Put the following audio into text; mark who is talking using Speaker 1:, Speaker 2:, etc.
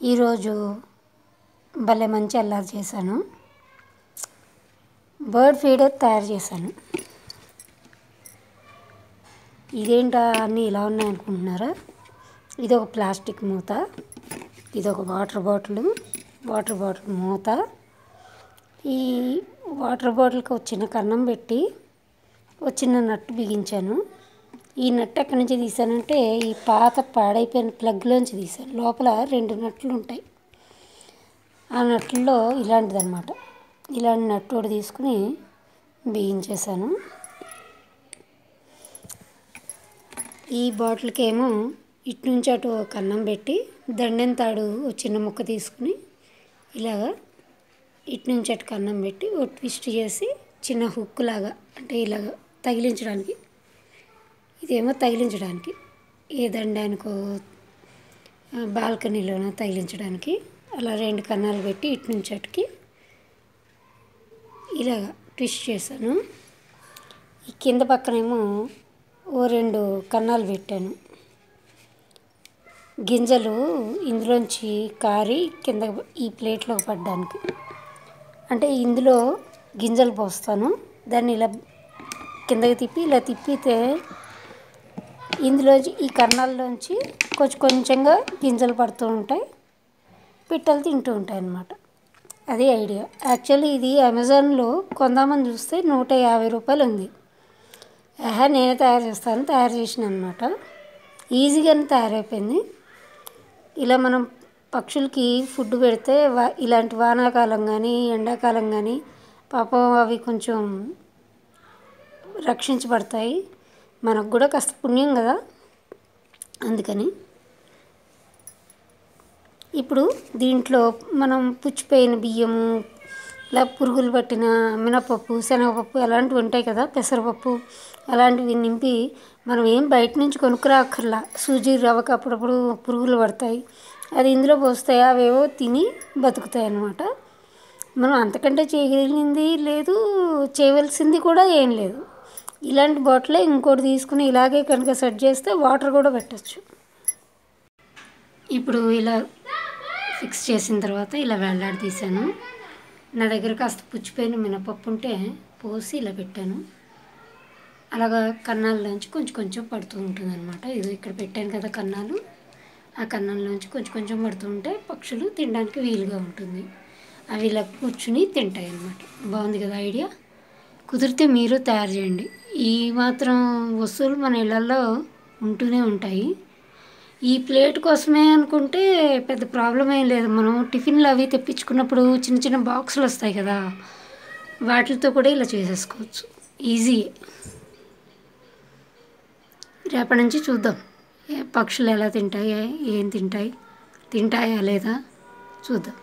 Speaker 1: ఈరోజు భలే మంచి అల్లరి చేశాను. బర్డ్ ఫీడర్ తయారు చేశాను. ఇదేంటా అన్నీ ఇలా ఉన్నాయనుకుంటున్నారా? ఇది ఒక ప్లాస్టిక్ మూత, ఇది ఒక వాటర్ బాటిల్ మూత. ఈ వాటర్ బాటిల్కి ఒక చిన్న కన్నం పెట్టి ఒక చిన్న నట్టు బిగించాను. ఈ నట్టు ఎక్కడి నుంచి తీసానంటే ఈ పాత పాడైపోయిన ప్లగ్లోంచి తీసాను. లోపల 2 నట్లు ఉంటాయి. ఆ నట్లలో ఇలాంటిదన్నమాట. ఇలాంటి నట్టు ఒకటి తీసుకుని బిగించేసాను. ఈ బాటిల్కి ఏమో ఇటు నుంచి అటు కన్నం పెట్టి దండెం తాడు ఒక చిన్న ముక్క తీసుకుని ఇలాగా ఇటు నుంచి అటు కన్నం పెట్టి ఒక ట్విస్ట్ చేసి చిన్న హుక్ లాగా, అంటే ఇలాగ తగిలించడానికి, ఇదేమో తగిలించడానికి ఏ దండానికో బాల్కనీలోనో తగిలించడానికి అలా 2 కన్నాలు పెట్టి ఇటు నుంచి అటుకి ఇలాగ ట్విస్ట్ చేశాను. ఈ కింద పక్కనేమో ఓ 2 కన్నాలు పెట్టాను. గింజలు ఇందులోంచి కారి కింద ఈ ప్లేట్లోకి పడడానికి. అంటే ఇందులో గింజలు పోస్తాను. దాన్ని ఇలా కిందకి తిప్పి ఇలా తిప్పితే ఇందులోంచి ఈ కన్నాల్లోంచి కొంచెంగా గింజలు పడుతూ ఉంటాయి, పిట్టలు తింటూ ఉంటాయి అన్నమాట. అది ఐడియా. యాక్చువల్లీ ఇది అమెజాన్లో కొందామని చూస్తే 150 రూపాయలు ఉంది. నేనే తయారు చేసిన అనమాట. ఈజీగానే తయారైపోయింది. ఇలా మనం పక్షులకి ఫుడ్ పెడితే ఇలాంటి వానాకాలం కానీ ఎండాకాలం కానీ పాపం అవి కొంచెం రక్షించబడతాయి. మనకు కూడా కాస్త పుణ్యం కదా, అందుకని. ఇప్పుడు దీంట్లో మనం పుచ్చిపోయిన బియ్యము, ఇలా పురుగులు పట్టిన మినపప్పు, శనగపప్పు అలాంటివి ఉంటాయి కదా, పెసరపప్పు అలాంటివి నింపి మనం ఏం బయట నుంచి కొనుక్కురాక్కర్లా. సూజీ రవ్వకు అప్పుడప్పుడు పురుగులు పడతాయి, అది ఇందులో పోస్తాయి, అవేవో తిని బతుకుతాయి అన్నమాట. మనం అంతకంటే చేయగలిగింది లేదు, చేయవలసింది కూడా ఏం లేదు. ఇలాంటి బాటిలే ఇంకోటి తీసుకుని ఇలాగే కనుక సెట్ చేస్తే వాటర్ కూడా పెట్టచ్చు. ఇప్పుడు ఇలా ఫిక్స్ చేసిన తర్వాత ఇలా వేలాడి తీసాను. నా దగ్గర కాస్త పుచ్చిపోయిన మినపప్పు ఉంటే పోసి ఇలా పెట్టాను. అలాగా కన్నాల్లోంచి కొంచెం పడుతూ ఉంటుంది అనమాట. ఇది ఇక్కడ పెట్టాను కదా కన్నాలు, ఆ కన్నాల్లోంచి కొంచెం పడుతూ ఉంటే పక్షులు తినడానికి వీలుగా ఉంటుంది. అవి ఇలా కూర్చుని తింటాయి అన్నమాట. బాగుంది కదా ఐడియా? కుదిరితే మీరు తయారు చేయండి. ఈ మాత్రం వస్తువులు మన ఇళ్ళల్లో ఉంటూనే ఉంటాయి. ఈ ప్లేట్ కోసమే అనుకుంటే పెద్ద ప్రాబ్లం ఏం లేదు. మనం టిఫిన్లు అవి తెప్పించుకున్నప్పుడు చిన్న బాక్సులు వస్తాయి కదా, వాటితో కూడా ఇలా చేసేసుకోవచ్చు. ఈజీ. రేపటి నుంచి చూద్దాం పక్షులు ఎలా తింటాయి, ఏం తింటాయా లేదా చూద్దాం.